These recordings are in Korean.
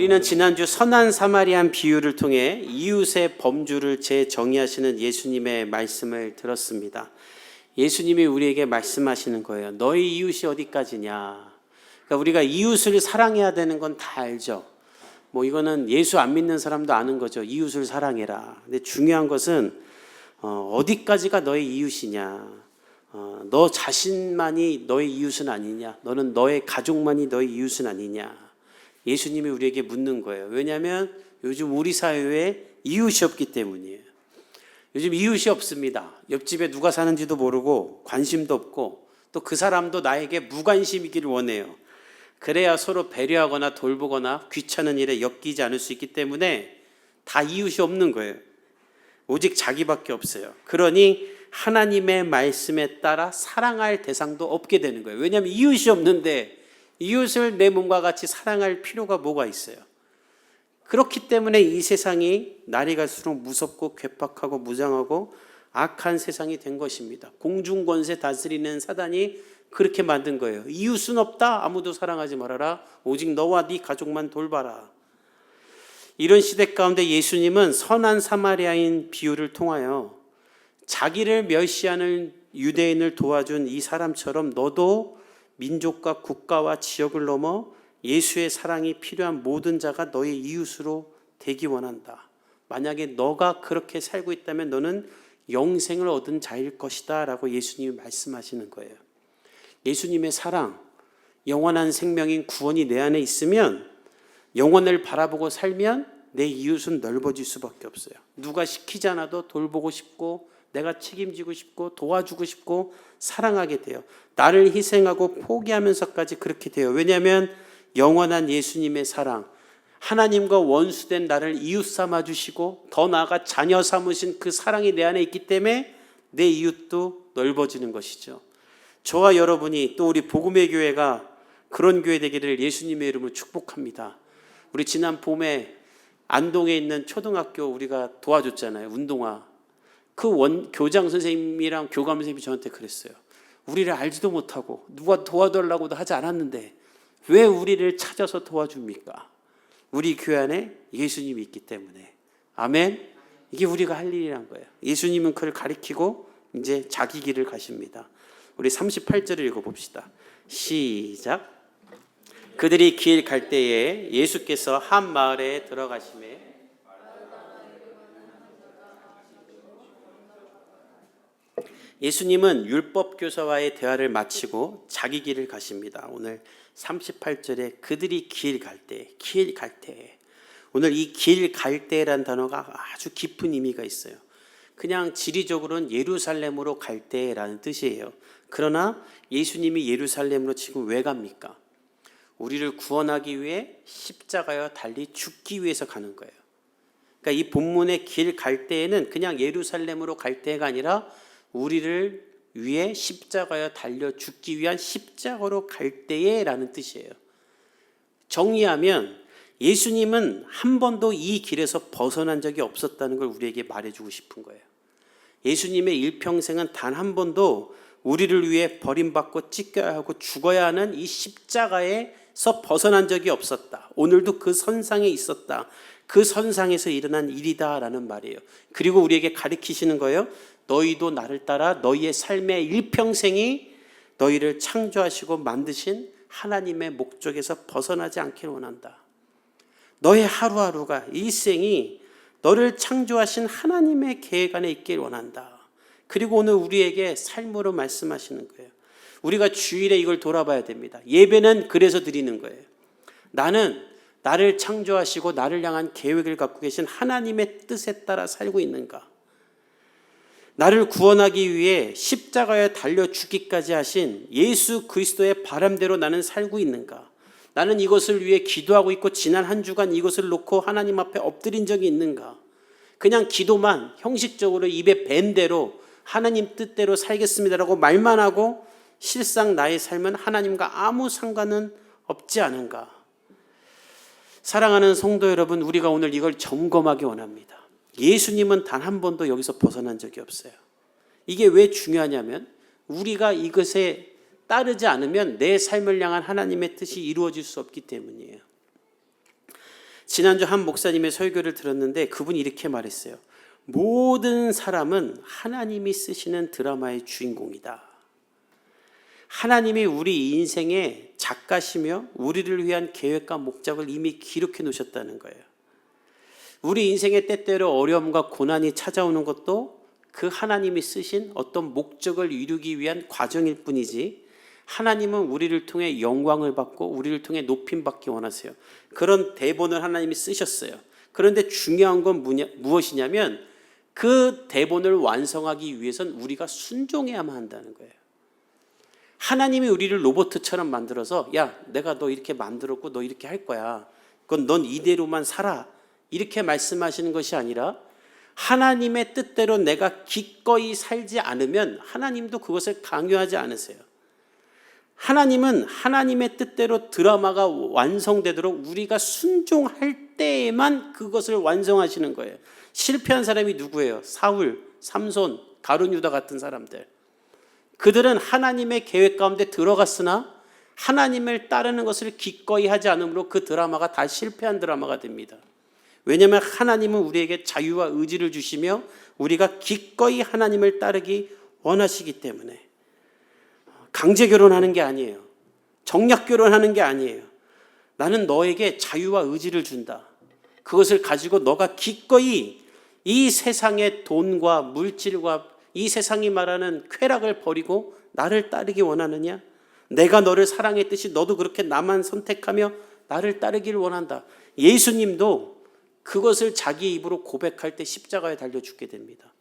우리는 지난주 선한 사마리안 비유를 통해 이웃의 범주를 재정의하시는 예수님의 말씀을 들었습니다. 예수님이 우리에게 말씀하시는 거예요. 너희 이웃이 어디까지냐? 그러니까 우리가 이웃을 사랑해야 되는 건 다 알죠. 이거는 예수 안 믿는 사람도 아는 거죠. 이웃을 사랑해라. 근데 중요한 것은 어디까지가 너의 이웃이냐? 너 자신만이 너의 이웃은 아니냐? 너는 너의 가족만이 너의 이웃은 아니냐? 예수님이 우리에게 묻는 거예요. 왜냐하면 요즘 우리 사회에 이웃이 없기 때문이에요. 요즘 이웃이 없습니다. 옆집에 누가 사는지도 모르고 관심도 없고 또 그 사람도 나에게 무관심이기를 원해요. 그래야 서로 배려하거나 돌보거나 귀찮은 일에 엮이지 않을 수 있기 때문에 다 이웃이 없는 거예요. 오직 자기밖에 없어요. 그러니 하나님의 말씀에 따라 사랑할 대상도 없게 되는 거예요. 왜냐하면 이웃이 없는데 이웃을 내 몸과 같이 사랑할 필요가 뭐가 있어요? 그렇기 때문에 이 세상이 날이 갈수록 무섭고 괴팍하고 무장하고 악한 세상이 된 것입니다. 공중권세 다스리는 사단이 그렇게 만든 거예요. 이웃은 없다. 아무도 사랑하지 말아라. 오직 너와 네 가족만 돌봐라. 이런 시대 가운데 예수님은 선한 사마리아인 비유를 통하여 자기를 멸시하는 유대인을 도와준 이 사람처럼 너도 민족과 국가와 지역을 넘어 예수의 사랑이 필요한 모든 자가 너의 이웃으로 되기 원한다. 만약에 너가 그렇게 살고 있다면 너는 영생을 얻은 자일 것이다 라고 예수님이 말씀하시는 거예요. 예수님의 사랑, 영원한 생명인 구원이 내 안에 있으면 영원을 바라보고 살면 내 이웃은 넓어질 수밖에 없어요. 누가 시키지 않아도 돌보고 싶고 내가 책임지고 싶고 도와주고 싶고 사랑하게 돼요. 나를 희생하고 포기하면서까지 그렇게 돼요. 왜냐하면 영원한 예수님의 사랑, 하나님과 원수된 나를 이웃 삼아주시고 더 나아가 자녀 삼으신 그 사랑이 내 안에 있기 때문에 내 이웃도 넓어지는 것이죠. 저와 여러분이 또 우리 복음의 교회가 그런 교회 되기를 예수님의 이름으로 축복합니다. 우리 지난 봄에 안동에 있는 초등학교 우리가 도와줬잖아요. 운동화. 그 교장 선생님이랑 교감 선생님이 저한테 그랬어요. 우리를 알지도 못하고 누가 도와달라고도 하지 않았는데 왜 우리를 찾아서 도와줍니까? 우리 교회 안에 예수님이 있기 때문에. 아멘. 이게 우리가 할 일이란 거예요. 예수님은 그를 가리키고 이제 자기 길을 가십니다. 우리 38절을 읽어봅시다. 시작. 그들이 길 갈 때에 예수께서 한 마을에 들어가시매 예수님은 율법 교사와의 대화를 마치고 자기 길을 가십니다. 오늘 38절에 그들이 길 갈 때, 길 갈 때. 오늘 이 길 갈 때라는 단어가 아주 깊은 의미가 있어요. 그냥 지리적으로는 예루살렘으로 갈 때라는 뜻이에요. 그러나 예수님이 예루살렘으로 지금 왜 갑니까? 우리를 구원하기 위해 십자가에 달리 죽기 위해서 가는 거예요. 그러니까 이 본문의 길 갈 때에는 그냥 예루살렘으로 갈 때가 아니라 우리를 위해 십자가에 달려 죽기 위한 십자가로 갈 때에라는 뜻이에요. 정리하면 예수님은 한 번도 이 길에서 벗어난 적이 없었다는 걸 우리에게 말해주고 싶은 거예요. 예수님의 일평생은 단 한 번도 우리를 위해 버림받고 찢겨야 하고 죽어야 하는 이 십자가에서 벗어난 적이 없었다. 오늘도 그 선상에 있었다. 그 선상에서 일어난 일이다라는 말이에요. 그리고 우리에게 가르치시는 거예요. 너희도 나를 따라 너희의 삶의 일평생이 너희를 창조하시고 만드신 하나님의 목적에서 벗어나지 않기를 원한다. 너의 하루하루가 일생이 너를 창조하신 하나님의 계획 안에 있길 원한다. 그리고 오늘 우리에게 삶으로 말씀하시는 거예요. 우리가 주일에 이걸 돌아봐야 됩니다. 예배는 그래서 드리는 거예요. 나는 나를 창조하시고 나를 향한 계획을 갖고 계신 하나님의 뜻에 따라 살고 있는가? 나를 구원하기 위해 십자가에 달려 죽기까지 하신 예수 그리스도의 바람대로 나는 살고 있는가? 나는 이것을 위해 기도하고 있고 지난 한 주간 이것을 놓고 하나님 앞에 엎드린 적이 있는가? 그냥 기도만 형식적으로 입에 밴 대로 하나님 뜻대로 살겠습니다라고 말만 하고 실상 나의 삶은 하나님과 아무 상관은 없지 않은가? 사랑하는 성도 여러분, 우리가 오늘 이걸 점검하기 원합니다. 예수님은 단 한 번도 여기서 벗어난 적이 없어요. 이게 왜 중요하냐면 우리가 이것에 따르지 않으면 내 삶을 향한 하나님의 뜻이 이루어질 수 없기 때문이에요. 지난주 한 목사님의 설교를 들었는데 그분이 이렇게 말했어요. 모든 사람은 하나님이 쓰시는 드라마의 주인공이다. 하나님이 우리 인생의 작가시며 우리를 위한 계획과 목적을 이미 기록해 놓으셨다는 거예요. 우리 인생의 때때로 어려움과 고난이 찾아오는 것도 그 하나님이 쓰신 어떤 목적을 이루기 위한 과정일 뿐이지, 하나님은 우리를 통해 영광을 받고 우리를 통해 높임받기 원하세요. 그런 대본을 하나님이 쓰셨어요. 그런데 중요한 건 무엇이냐면 그 대본을 완성하기 위해선 우리가 순종해야만 한다는 거예요. 하나님이 우리를 로봇처럼 만들어서 야, 내가 너 이렇게 만들었고 너 이렇게 할 거야. 그건 넌 이대로만 살아. 이렇게 말씀하시는 것이 아니라 하나님의 뜻대로 내가 기꺼이 살지 않으면 하나님도 그것을 강요하지 않으세요. 하나님은 하나님의 뜻대로 드라마가 완성되도록 우리가 순종할 때에만 그것을 완성하시는 거예요. 실패한 사람이 누구예요? 사울, 삼손, 가룟 유다 같은 사람들. 그들은 하나님의 계획 가운데 들어갔으나 하나님을 따르는 것을 기꺼이 하지 않으므로 그 드라마가 다 실패한 드라마가 됩니다. 왜냐하면 하나님은 우리에게 자유와 의지를 주시며 우리가 기꺼이 하나님을 따르기 원하시기 때문에. 강제 결혼하는 게 아니에요. 정략 결혼하는 게 아니에요. 나는 너에게 자유와 의지를 준다. 그것을 가지고 너가 기꺼이 이 세상의 돈과 물질과 이 세상이 말하는 쾌락을 버리고 나를 따르기 원하느냐? 내가 너를 사랑했듯이 너도 그렇게 나만 선택하며 나를 따르기를 원한다. 예수님도 그것을 자기 입으로 고백할 때 십자가에 달려 죽게 됩니다.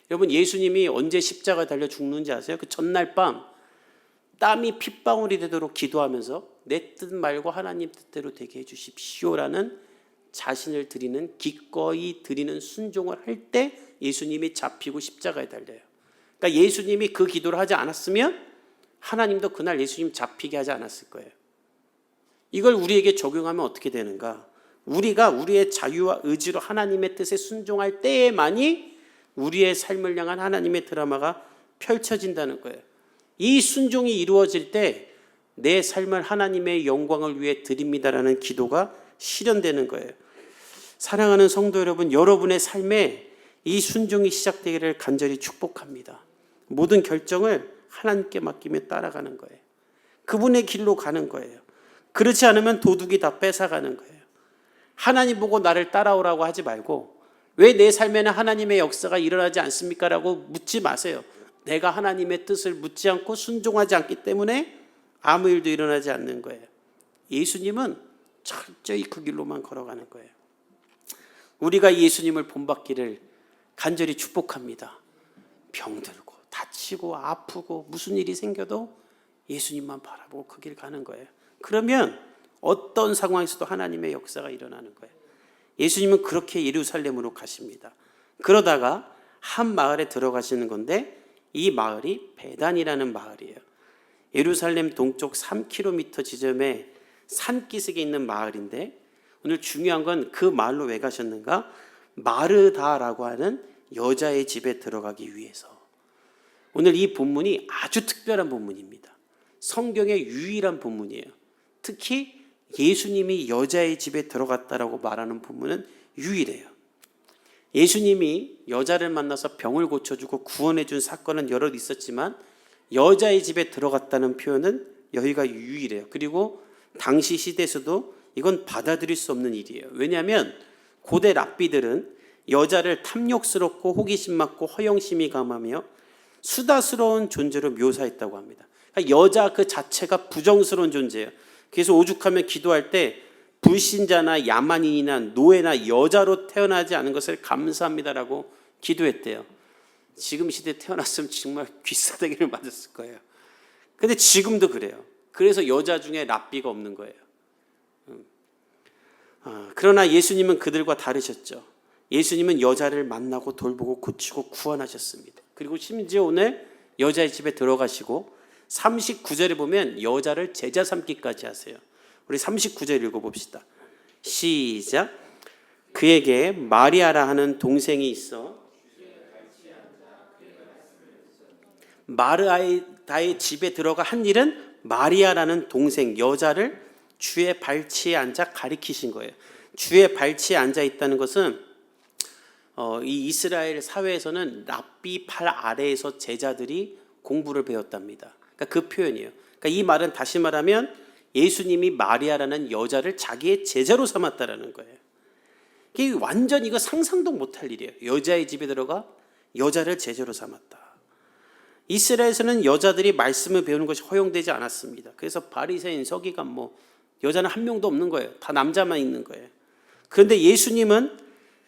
여러분, 예수님이 언제 십자가에 달려 죽는지 아세요? 그 전날 밤 땀이 핏방울이 되도록 기도하면서 내 뜻 말고 하나님 뜻대로 되게 해주십시오라는 자신을 드리는, 기꺼이 드리는 순종을 할 때 예수님이 잡히고 십자가에 달려요. 그러니까 예수님이 그 기도를 하지 않았으면 하나님도 그날 예수님 잡히게 하지 않았을 거예요. 이걸 우리에게 적용하면 어떻게 되는가? 우리가 우리의 자유와 의지로 하나님의 뜻에 순종할 때에만이 우리의 삶을 향한 하나님의 드라마가 펼쳐진다는 거예요. 이 순종이 이루어질 때 내 삶을 하나님의 영광을 위해 드립니다라는 기도가 실현되는 거예요. 사랑하는 성도 여러분, 여러분의 삶에 이 순종이 시작되기를 간절히 축복합니다. 모든 결정을 하나님께 맡기며 따라가는 거예요. 그분의 길로 가는 거예요. 그렇지 않으면 도둑이 다 뺏어가는 거예요. 하나님 보고 나를 따라오라고 하지 말고 왜 내 삶에는 하나님의 역사가 일어나지 않습니까? 라고 묻지 마세요. 내가 하나님의 뜻을 묻지 않고 순종하지 않기 때문에 아무 일도 일어나지 않는 거예요. 예수님은 철저히 그 길로만 걸어가는 거예요. 우리가 예수님을 본받기를 간절히 축복합니다. 병들고 다치고 아프고 무슨 일이 생겨도 예수님만 바라보고 그 길 가는 거예요. 그러면 어떤 상황에서도 하나님의 역사가 일어나는 거예요. 예수님은 그렇게 예루살렘으로 가십니다. 그러다가 한 마을에 들어가시는 건데 이 마을이 베단이라는 마을이에요. 예루살렘 동쪽 3km 지점에 산기슭에 있는 마을인데 오늘 중요한 건 그 마을로 왜 가셨는가? 마르다라고 하는 여자의 집에 들어가기 위해서. 오늘 이 본문이 아주 특별한 본문입니다. 성경의 유일한 본문이에요. 특히 예수님이 여자의 집에 들어갔다라고 말하는 본문은 유일해요. 예수님이 여자를 만나서 병을 고쳐주고 구원해준 사건은 여러 있었지만 여자의 집에 들어갔다는 표현은 여기가 유일해요. 그리고 당시 시대에서도 이건 받아들일 수 없는 일이에요. 왜냐하면 고대 랍비들은 여자를 탐욕스럽고 호기심 많고 허영심이 강하며 수다스러운 존재로 묘사했다고 합니다. 그러니까 여자 그 자체가 부정스러운 존재예요. 그래서 오죽하면 기도할 때 불신자나 야만인이나 노예나 여자로 태어나지 않은 것을 감사합니다라고 기도했대요. 지금 시대에 태어났으면 정말 귀싸대기를 맞았을 거예요. 근데 지금도 그래요. 그래서 여자 중에 랍비가 없는 거예요. 그러나 예수님은 그들과 다르셨죠. 예수님은 여자를 만나고 돌보고 고치고 구원하셨습니다. 그리고 심지어 오늘 여자의 집에 들어가시고 39절에 보면 여자를 제자 삼기까지 하세요. 우리 39절 읽어봅시다. 시작. 그에게 마리아라 하는 동생이 있어 마르다의 집에 들어가 한 일은 마리아라는 동생 여자를 주의 발치에 앉아 가리키신 거예요. 주의 발치에 앉아 있다는 것은 이 이스라엘 사회에서는 랍비 팔 아래에서 제자들이 공부를 배웠답니다. 그러니까 그 표현이에요. 그러니까 이 말은 다시 말하면 예수님이 마리아라는 여자를 자기의 제자로 삼았다라는 거예요. 이게 완전 이거 상상도 못할 일이에요. 여자의 집에 들어가 여자를 제자로 삼았다. 이스라엘에서는 여자들이 말씀을 배우는 것이 허용되지 않았습니다. 그래서 바리새인, 서기관 여자는 한 명도 없는 거예요. 다 남자만 있는 거예요. 그런데 예수님은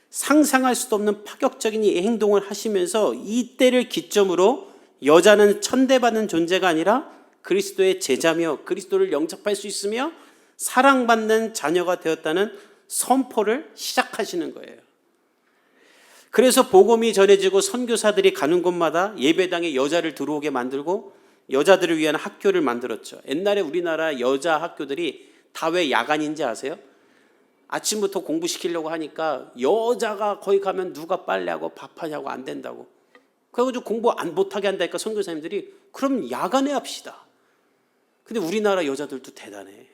상상할 수도 없는 파격적인 이 행동을 하시면서 이 때를 기점으로 여자는 천대받는 존재가 아니라 그리스도의 제자며 그리스도를 영접할 수 있으며 사랑받는 자녀가 되었다는 선포를 시작하시는 거예요. 그래서 복음이 전해지고 선교사들이 가는 곳마다 예배당에 여자를 들어오게 만들고 여자들을 위한 학교를 만들었죠. 옛날에 우리나라 여자 학교들이 다 왜 야간인지 아세요? 아침부터 공부시키려고 하니까 여자가 거기 가면 누가 빨래하고 밥하냐고 안 된다고. 그래가지고 공부 못하게 한다니까 선교사님들이 그럼 야간에 합시다. 근데 우리나라 여자들도 대단해.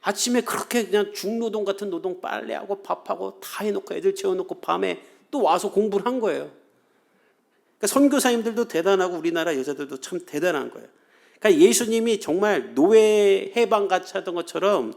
아침에 그렇게 그냥 중노동 같은 노동 빨래하고 밥하고 다 해놓고 애들 재워놓고 밤에 또 와서 공부를 한 거예요. 그러니까 선교사님들도 대단하고 우리나라 여자들도 참 대단한 거예요. 그러니까 예수님이 정말 노예 해방 같이 하던 것처럼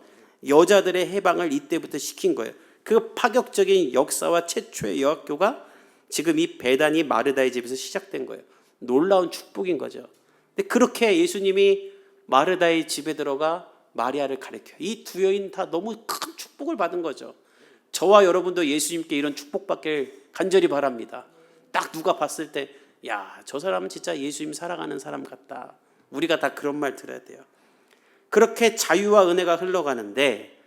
여자들의 해방을 이때부터 시킨 거예요. 그 파격적인 역사와 최초의 여학교가 지금 이 베다니 마르다의 집에서 시작된 거예요. 놀라운 축복인 거죠. 근데 그렇게 예수님이 마르다의 집에 들어가 마리아를 가르쳐요. 이 두 여인 다 너무 큰 축복을 받은 거죠. 저와 여러분도 예수님께 이런 축복받길 간절히 바랍니다. 딱 누가 봤을 때 야, 저 사람은 진짜 예수님 사랑하는 사람 같다. 우리가 다 그런 말 들어야 돼요. 그렇게 자유와 은혜가 흘러가는데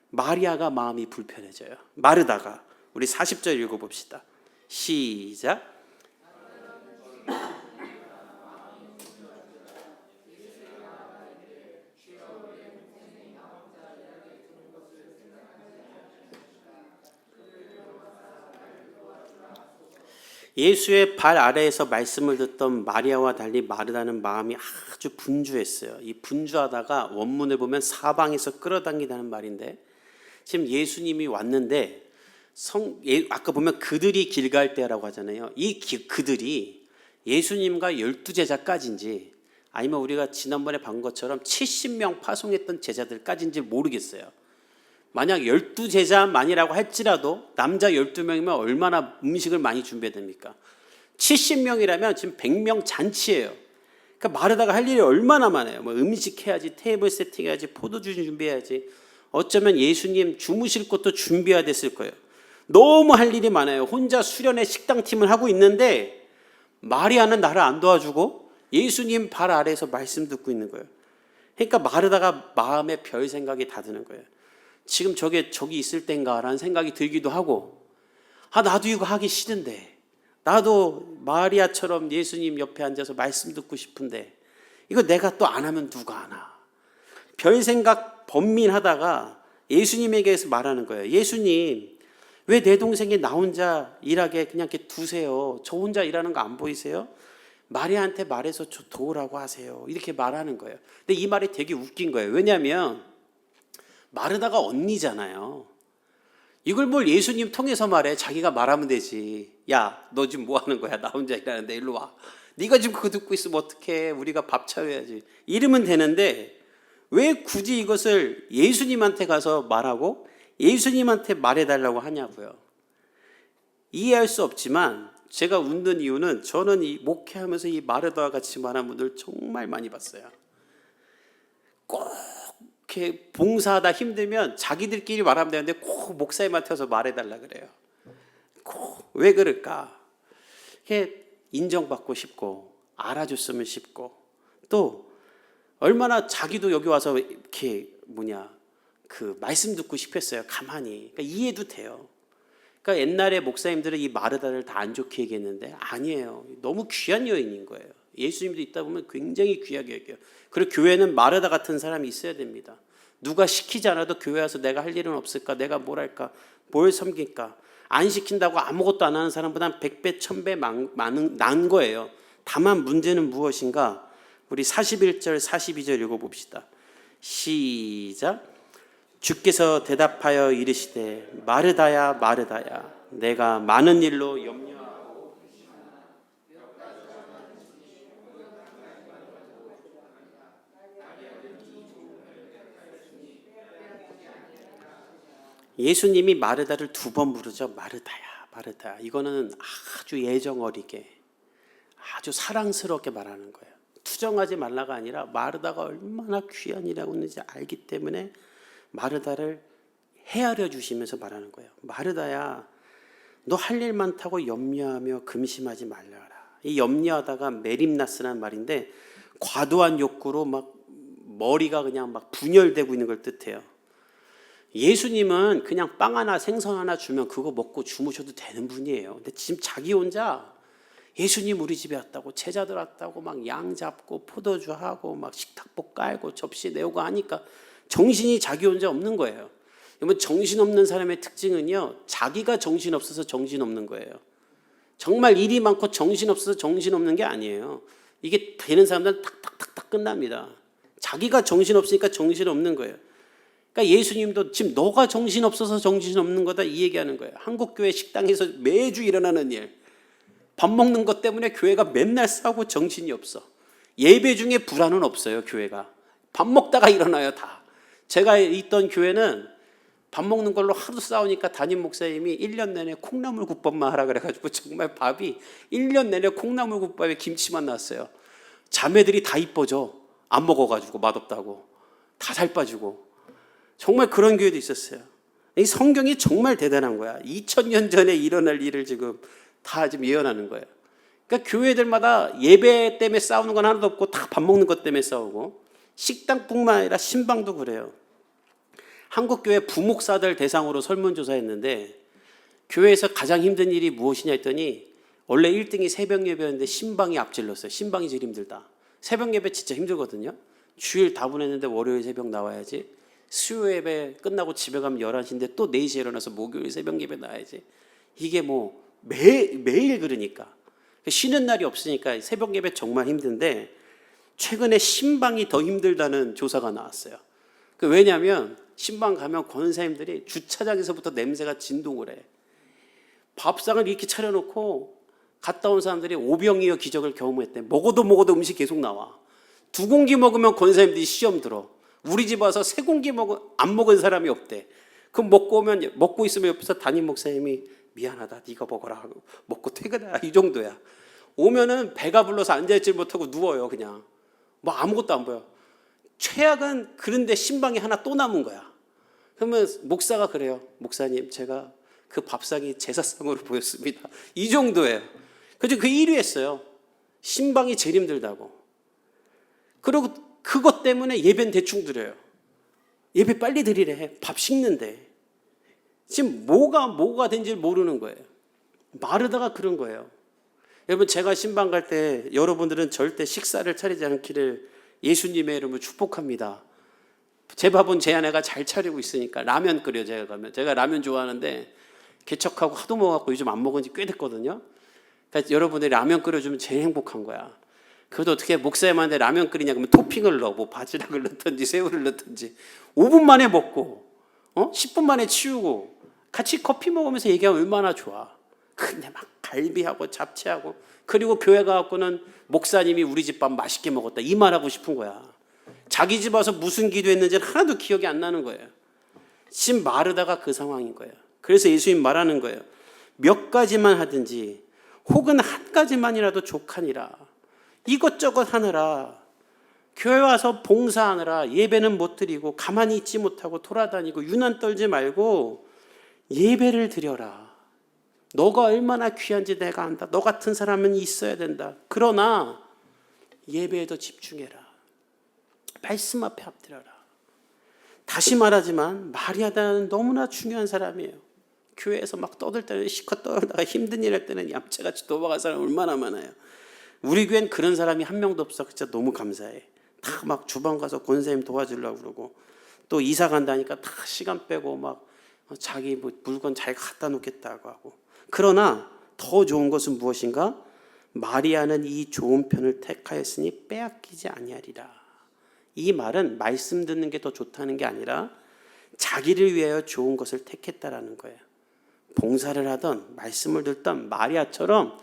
마리아가 마음이 불편해져요. 마르다가. 우리 40절 읽어봅시다. 시작. 예수의 발 아래에서 말씀을 듣던 마리아와 달리 마르다는 마음이 아주 분주했어요. 이 분주하다가 원문을 보면 사방에서 끌어당기다는 말인데 지금 예수님이 왔는데 아까 보면 그들이 길 갈 때라고 하잖아요. 그들이 예수님과 12제자까지인지 아니면 우리가 지난번에 본 것처럼 70명 파송했던 제자들까지인지 모르겠어요. 만약 12제자만이라고 할지라도 남자 12명이면 얼마나 음식을 많이 준비해야 됩니까? 70명이라면 지금 100명 잔치예요. 그러니까 마르다가 할 일이 얼마나 많아요. 음식 해야지, 테이블 세팅해야지, 포도주 준비해야지. 어쩌면 예수님 주무실 곳도 준비해야 됐을 거예요. 너무 할 일이 많아요. 혼자 수련회 식당팀을 하고 있는데 마리아는 나를 안 도와주고 예수님 발 아래에서 말씀 듣고 있는 거예요. 그러니까 마르다가 마음에 별 생각이 다 드는 거예요. 지금 저기 있을 땐가라는 생각이 들기도 하고 나도 이거 하기 싫은데 나도 마리아처럼 예수님 옆에 앉아서 말씀 듣고 싶은데 이거 내가 또 안 하면 누가 하나. 별 생각 번민하다가 예수님에게서 말하는 거예요. 예수님 왜 내 동생이 나 혼자 일하게 그냥 이렇게 두세요. 저 혼자 일하는 거 안 보이세요? 마리아한테 말해서 저 도우라고 하세요. 이렇게 말하는 거예요. 근데 이 말이 되게 웃긴 거예요. 왜냐하면 마르다가 언니잖아요. 이걸 뭘 예수님 통해서 말해. 자기가 말하면 되지. 야, 너 지금 뭐 하는 거야? 나 혼자 일하는데 일로 와. 네가 지금 그거 듣고 있으면 어떡해. 우리가 밥 차려야지. 이러면 되는데 왜 굳이 이것을 예수님한테 가서 말하고 예수님한테 말해달라고 하냐고요. 이해할 수 없지만 제가 웃는 이유는 저는 이 목회하면서 이 마르다와 같이 말한 분들 정말 많이 봤어요. 꼭 이렇게 봉사하다 힘들면 자기들끼리 말하면 되는데 꼭 목사님한테 와서 말해달라 그래요. 꼭 왜 그럴까? 이렇게 인정받고 싶고 알아줬으면 싶고 또 얼마나 자기도 여기 와서 이렇게 그 말씀 듣고 싶었어요. 가만히. 그러니까 이해도 돼요. 그러니까 옛날에 목사님들은 이 마르다를 다 안 좋게 얘기했는데 아니에요. 너무 귀한 여인인 거예요. 예수님도 있다 보면 굉장히 귀하게 여겨요. 그리고 교회는 마르다 같은 사람이 있어야 됩니다. 누가 시키지 않아도 교회 와서 내가 할 일은 없을까? 내가 뭘 할까? 뭘 섬길까? 안 시킨다고 아무것도 안 하는 사람보다 100배, 1000배 난 거예요. 다만 문제는 무엇인가? 우리 41절, 42절 읽어봅시다. 시작. 주께서 대답하여 이르시되 마르다야 마르다야 내가 많은 일로 염려하고 예수님이 마르다를 2번 부르죠. 마르다야 마르다야. 이거는 아주 예정 어리게 아주 사랑스럽게 말하는 거예요. 투정하지 말라가 아니라 마르다가 얼마나 귀한 일하고 있는지 알기 때문에 마르다를 헤아려 주시면서 말하는 거예요. 마르다야 너 할 일 많다고 염려하며 금심하지 말라라. 이 염려하다가 메림나스라는 말인데 과도한 욕구로 막 머리가 그냥 막 분열되고 있는 걸 뜻해요. 예수님은 그냥 빵 하나 생선 하나 주면 그거 먹고 주무셔도 되는 분이에요. 근데 지금 자기 혼자 예수님 우리 집에 왔다고 제자들 왔다고 막 양 잡고 포도주 하고 막 식탁보 깔고 접시 내오고 하니까 정신이 자기 혼자 없는 거예요. 여러분 정신없는 사람의 특징은요, 자기가 정신없어서 정신없는 거예요. 정말 일이 많고 정신없어서 정신없는 게 아니에요. 이게 되는 사람들은 탁탁탁탁 끝납니다. 자기가 정신없으니까 정신없는 거예요. 그러니까 예수님도 지금 너가 정신없어서 정신없는 거다 이 얘기하는 거예요. 한국교회 식당에서 매주 일어나는 일, 밥 먹는 것 때문에 교회가 맨날 싸우고 정신이 없어. 예배 중에 불안은 없어요. 교회가 밥 먹다가 일어나요 다. 제가 있던 교회는 밥 먹는 걸로 하도 싸우니까 담임 목사님이 1년 내내 콩나물국밥만 하라 그래가지고 정말 밥이 1년 내내 콩나물국밥에 김치만 나왔어요. 자매들이 다 이뻐져. 안 먹어가지고 맛없다고 다 살 빠지고. 정말 그런 교회도 있었어요. 이 성경이 정말 대단한 거야. 2000년 전에 일어날 일을 지금 다 지금 예언하는 거예요. 그러니까 교회들마다 예배 때문에 싸우는 건 하나도 없고 다 밥 먹는 것 때문에 싸우고, 식당뿐만 아니라 신방도 그래요. 한국교회 부목사들 대상으로 설문조사했는데 교회에서 가장 힘든 일이 무엇이냐 했더니 원래 1등이 새벽 예배였는데 신방이 앞질렀어요. 신방이 제일 힘들다. 새벽 예배 진짜 힘들거든요. 주일 다 보냈는데 월요일 새벽 나와야지. 수요 예배 끝나고 집에 가면 11시인데 또 4시에 일어나서 목요일 새벽 예배 나와야지. 이게 뭐 매일 그러니까. 쉬는 날이 없으니까 새벽 예배 정말 힘든데 최근에 신방이 더 힘들다는 조사가 나왔어요. 왜냐하면 신방 가면 권사님들이 주차장에서부터 냄새가 진동을 해. 밥상을 이렇게 차려놓고 갔다 온 사람들이 오병이어 기적을 경험했대. 먹어도 음식 계속 나와. 2공기 먹으면 권사님들이 시험 들어. 우리 집 와서 3공기 안 먹은 사람이 없대. 그럼 먹고 있으면 옆에서 담임 목사님이 미안하다 네가 먹어라 하고 먹고 퇴근해라 이 정도야. 오면은 배가 불러서 앉아있지 못하고 누워요. 그냥 뭐 아무것도 안 보여. 최악은 그런데 신방이 하나 또 남은 거야. 그러면 목사가 그래요. 목사님 제가 그 밥상이 제사상으로 보였습니다. 이 정도예요. 그래서 그 1위 했어요. 신방이 제일 힘들다고. 그리고 그것 때문에 예배는 대충 드려요. 예배 빨리 드리래. 밥 식는데. 지금 뭐가 된지 모르는 거예요. 마르다가 그런 거예요. 여러분 제가 신방 갈 때 여러분들은 절대 식사를 차리지 않기를 예수님의 이름으로 축복합니다. 제 밥은 제 아내가 잘 차리고 있으니까 라면 끓여. 제가 가면 제가 라면 좋아하는데 개척하고 하도 먹어갖고 요즘 안 먹은 지 꽤 됐거든요. 그러니까 여러분들이 라면 끓여주면 제일 행복한 거야. 그래도 어떻게 목사님한테 라면 끓이냐 그러면 토핑을 넣어. 뭐 바지락을 넣든지 새우를 넣든지 5분 만에 먹고 10분 만에 치우고 같이 커피 먹으면서 얘기하면 얼마나 좋아. 근데 막 갈비하고 잡채하고 그리고 교회 가갖고는 목사님이 우리 집 밥 맛있게 먹었다 이 말하고 싶은 거야. 자기 집 와서 무슨 기도했는지는 하나도 기억이 안 나는 거예요. 지금 마르다가 그 상황인 거예요. 그래서 예수님 말하는 거예요. 몇 가지만 하든지 혹은 한 가지만이라도 족하니라. 이것저것 하느라 교회 와서 봉사하느라 예배는 못 드리고 가만히 있지 못하고 돌아다니고 유난 떨지 말고 예배를 드려라. 너가 얼마나 귀한지 내가 안다. 너 같은 사람은 있어야 된다. 그러나 예배에도 집중해라. 말씀 앞에 엎드려라. 다시 말하지만 마리아는 너무나 중요한 사람이에요. 교회에서 막 떠들 때는 실컷 떠들다가 힘든 일 할 때는 얌체같이 도망간 사람 얼마나 많아요. 우리 교회는 그런 사람이 한 명도 없어. 진짜 너무 감사해. 다 막 주방 가서 권사님 도와주려고 그러고 또 이사 간다니까 다 시간 빼고 막 자기 뭐 물건 잘 갖다 놓겠다고 하고. 그러나 더 좋은 것은 무엇인가? 마리아는 이 좋은 편을 택하였으니 빼앗기지 아니하리라. 이 말은 말씀 듣는 게 더 좋다는 게 아니라 자기를 위하여 좋은 것을 택했다라는 거예요. 봉사를 하던 말씀을 듣던 마리아처럼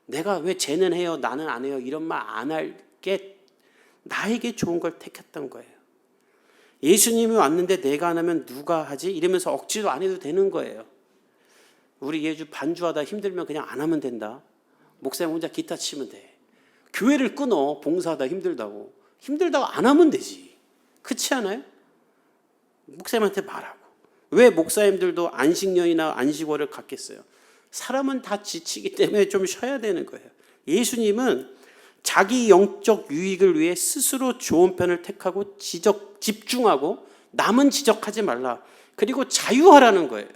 내가 왜 쟤는 해요 나는 안 해요 이런 말 안 할게 나에게 좋은 걸 택했던 거예요. 예수님이 왔는데 내가 안 하면 누가 하지? 이러면서 억지로 안 해도 되는 거예요. 우리 예주 반주하다 힘들면 그냥 안 하면 된다. 목사님 혼자 기타 치면 돼. 교회를 끊어. 봉사하다 힘들다고. 힘들다고 안 하면 되지. 그렇지 않아요? 목사님한테 말하고. 왜 목사님들도 안식년이나 안식월을 갖겠어요? 사람은 다 지치기 때문에 좀 쉬어야 되는 거예요. 예수님은 자기 영적 유익을 위해 스스로 좋은 편을 택하고 집중하고 남은 지적하지 말라. 그리고 자유하라는 거예요.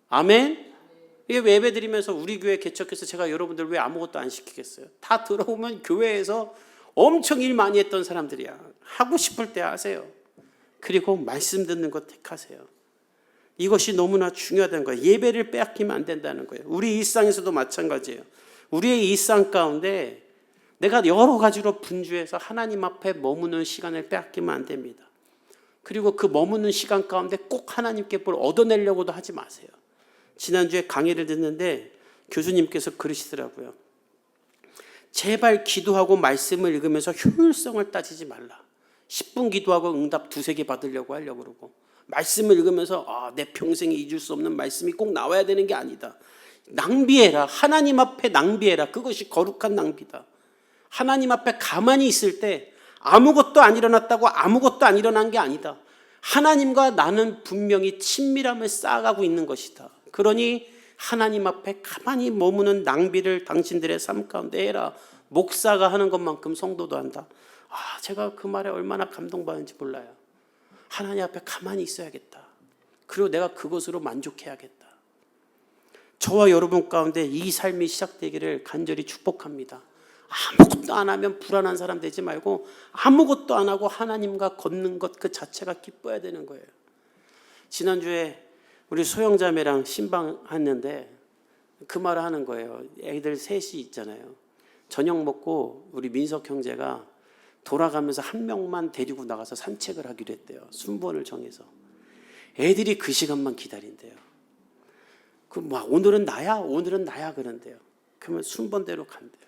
아멘? 이게 예배 드리면서 우리 교회 개척해서 제가 여러분들 왜 아무것도 안 시키겠어요? 다 들어오면 교회에서 엄청 일 많이 했던 사람들이야. 하고 싶을 때 하세요. 그리고 말씀 듣는 거 택하세요. 이것이 너무나 중요하다는 거예요. 예배를 빼앗기면 안 된다는 거예요. 우리 일상에서도 마찬가지예요. 우리의 일상 가운데 내가 여러 가지로 분주해서 하나님 앞에 머무는 시간을 빼앗기면 안 됩니다. 그리고 그 머무는 시간 가운데 꼭 하나님께 뭘 얻어내려고도 하지 마세요. 지난주에 강의를 듣는데 교수님께서 그러시더라고요. 제발 기도하고 말씀을 읽으면서 효율성을 따지지 말라. 10분 기도하고 응답 2-3개 받으려고 하려고 그러고 말씀을 읽으면서 내 평생에 잊을 수 없는 말씀이 꼭 나와야 되는 게 아니다. 낭비해라. 하나님 앞에 낭비해라. 그것이 거룩한 낭비다. 하나님 앞에 가만히 있을 때 아무것도 안 일어났다고 아무것도 안 일어난 게 아니다. 하나님과 나는 분명히 친밀함을 쌓아가고 있는 것이다. 그러니 하나님 앞에 가만히 머무는 낭비를 당신들의 삶 가운데 해라. 목사가 하는 것만큼 성도도 한다. 제가 그 말에 얼마나 감동받는지 몰라요. 하나님 앞에 가만히 있어야겠다. 그리고 내가 그것으로 만족해야겠다. 저와 여러분 가운데 이 삶이 시작되기를 간절히 축복합니다. 아무것도 안 하면 불안한 사람 되지 말고 아무것도 안 하고 하나님과 걷는 것 그 자체가 기뻐야 되는 거예요. 지난주에 우리 소영자매랑 신방했는데 그 말을 하는 거예요. 애들 셋이 있잖아요. 저녁 먹고 우리 민석 형제가 돌아가면서 한 명만 데리고 나가서 산책을 하기로 했대요. 순번을 정해서. 애들이 그 시간만 기다린대요. 오늘은 나야 그런대요. 그러면 순번대로 간대요.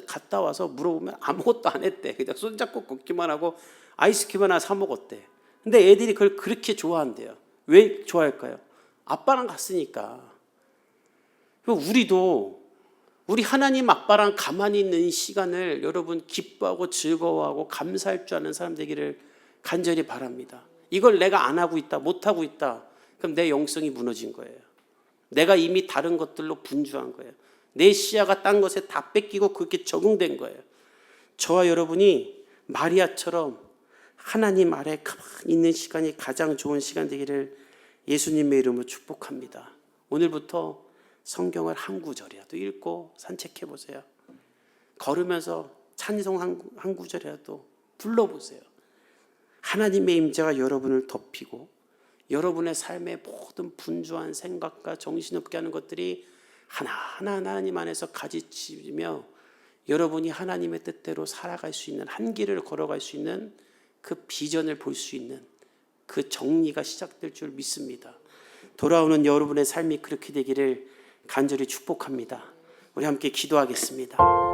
갔다 와서 물어보면 아무것도 안 했대. 그냥 손잡고 걷기만 하고 아이스크림 하나 사 먹었대. 근데 애들이 그걸 그렇게 좋아한대요. 왜 좋아할까요? 아빠랑 갔으니까. 우리 하나님 아빠랑 가만히 있는 시간을 여러분 기뻐하고 즐거워하고 감사할 줄 아는 사람 되기를 간절히 바랍니다. 이걸 내가 안 하고 있다, 못 하고 있다. 그럼 내 영성이 무너진 거예요. 내가 이미 다른 것들로 분주한 거예요. 내 시야가 딴 것에 다 뺏기고 그렇게 적응된 거예요. 저와 여러분이 마리아처럼 하나님 아래 가만히 있는 시간이 가장 좋은 시간 되기를 예수님의 이름으로 축복합니다. 오늘부터 성경을 한 구절이라도 읽고 산책해 보세요. 걸으면서 찬송 한 구절이라도 불러보세요. 하나님의 임재가 여러분을 덮이고 여러분의 삶의 모든 분주한 생각과 정신없게 하는 것들이 하나하나 하나님 안에서 가지치며 여러분이 하나님의 뜻대로 살아갈 수 있는 한 길을 걸어갈 수 있는 그 비전을 볼 수 있는 그 정리가 시작될 줄 믿습니다. 돌아오는 여러분의 삶이 그렇게 되기를 간절히 축복합니다. 우리 함께 기도하겠습니다.